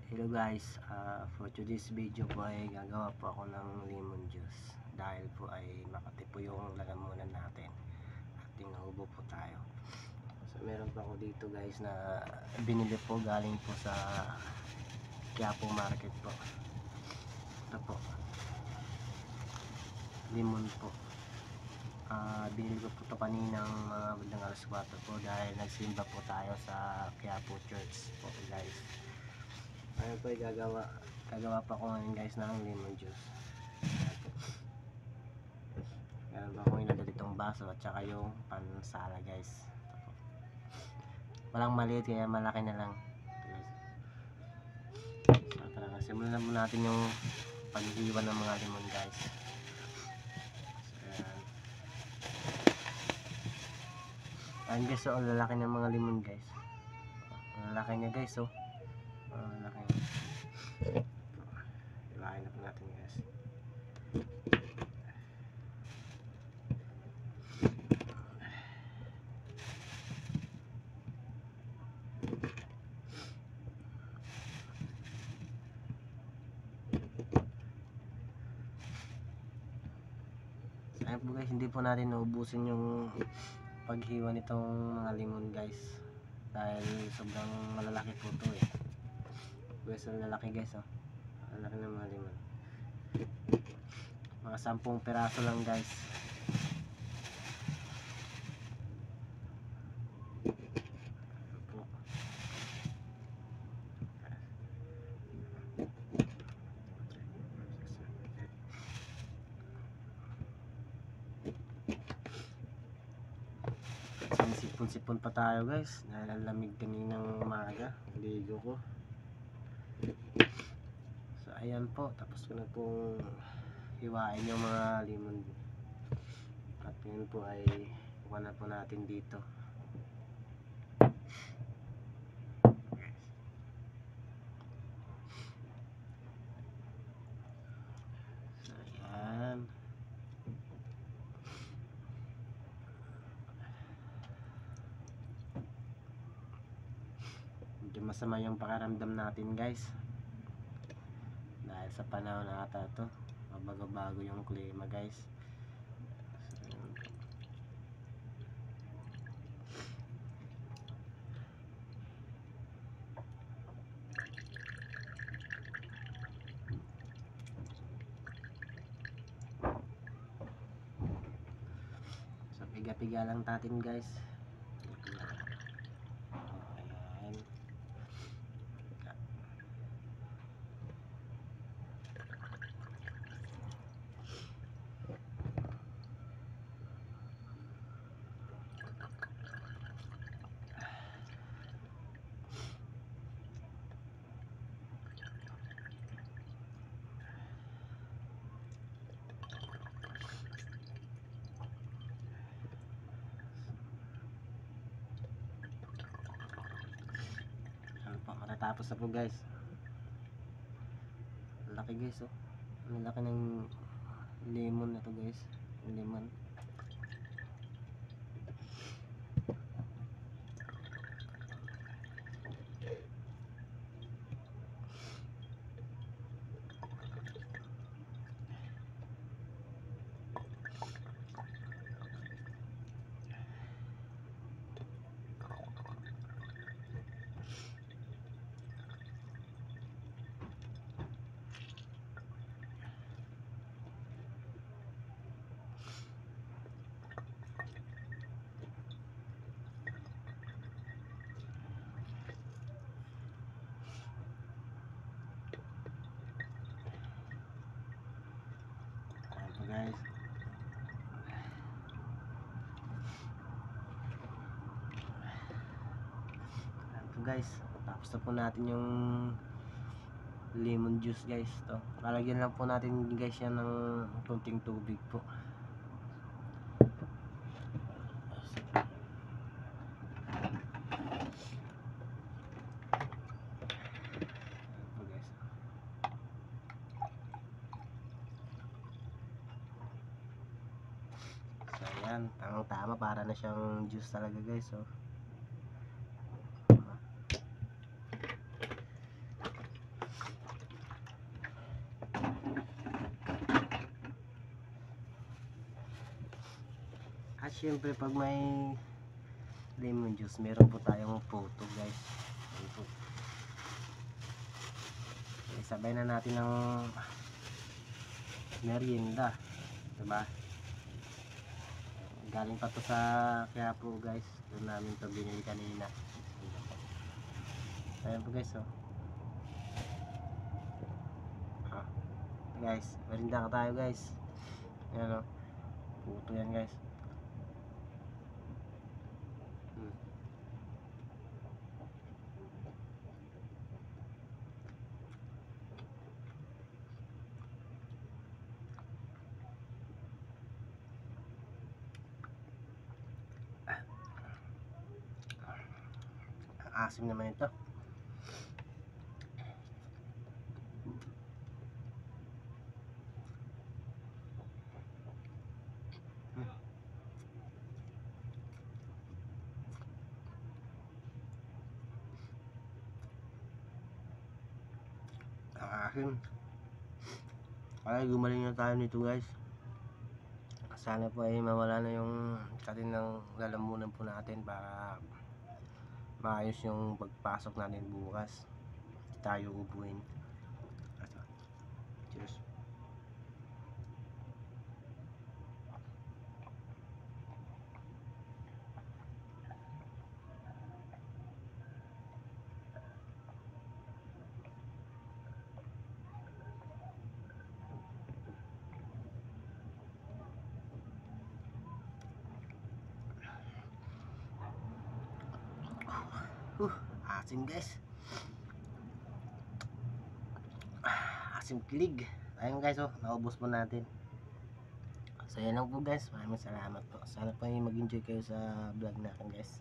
Hello guys, for today's video po ay gagawa po ako ng lemon juice dahil po ay makati po yung lalamunan natin at tinubo po tayo. So meron pa ako dito guys na binili po galing po sa Quiapo Market po. Ito po, lemon po. Binili ko po ito kaninang mga bandang alas 4 po dahil nagsimba po tayo sa Quiapo Church po guys. Ayun po, gagawa pa ako ngayon guys ng lemon juice. Meron pa akong inadala ditong baso at saka yung pansala guys. Walang maliit kaya malaki na lang. So talaga, simulan mo natin yung paghihiwa ng mga lemon guys. So ayan guys, so ang lalaki ng mga lemon guys. Ang lalaki niya guys, so ang lalaki niya. Hiwain na po natin guys. Ayan po guys, hindi po natin naubusin yung paghiwa nitong mga lemon guys dahil sobrang malalaki po ito eh. Guys, ang lalaki guys, oh. Ang lalaki ng mga lemon. Mga 10 piraso lang guys. Sipon-sipon pa tayo guys dahil ang lamig kaninang umaga, ligo ko. So ayan po, tapos ko na pong hiwain yung mga lemon at yun po ay kuha na po natin dito. So ayan, medyo masama yung pakiramdam natin guys dahil sa panahon na ata ito, mabago-bago yung klima guys. So piga-piga lang natin guys. Ayan. Matatapos na po guys. Laki guys, oh. Ang laki ng lemon na to guys. Lemon. Guys, ito guys, tapos na po natin yung lemon juice guys. To lalagyan lang po natin guys yan ng kunting tubig po. Ayan, tamang-tama, para na siyang juice talaga guys, oh. At syempre pag may lemon juice, meron po tayong photo guys. Ayan po. Sabay na natin ng merienda, diba? Galing pa to sa Quiapo guys, doon namin to binili kanina. Ayan po guys, oh. Guys, merienda ka tayo guys. Ayan, oh. Puto yan guys. Asim naman ito. Ang asim. Ay, gumaling na tayo nito guys. Sana po ay mawala na yung kaninang lalamunan po natin para maayos yung pagpasok natin bukas. Tayo ubuin. Cheers. Asim guys. Asim kilig. Ayun guys, oh, naubos po natin. So yan lang po guys. Maraming salamat po. Sana po ay mag-enjoy kayo sa vlog natin guys.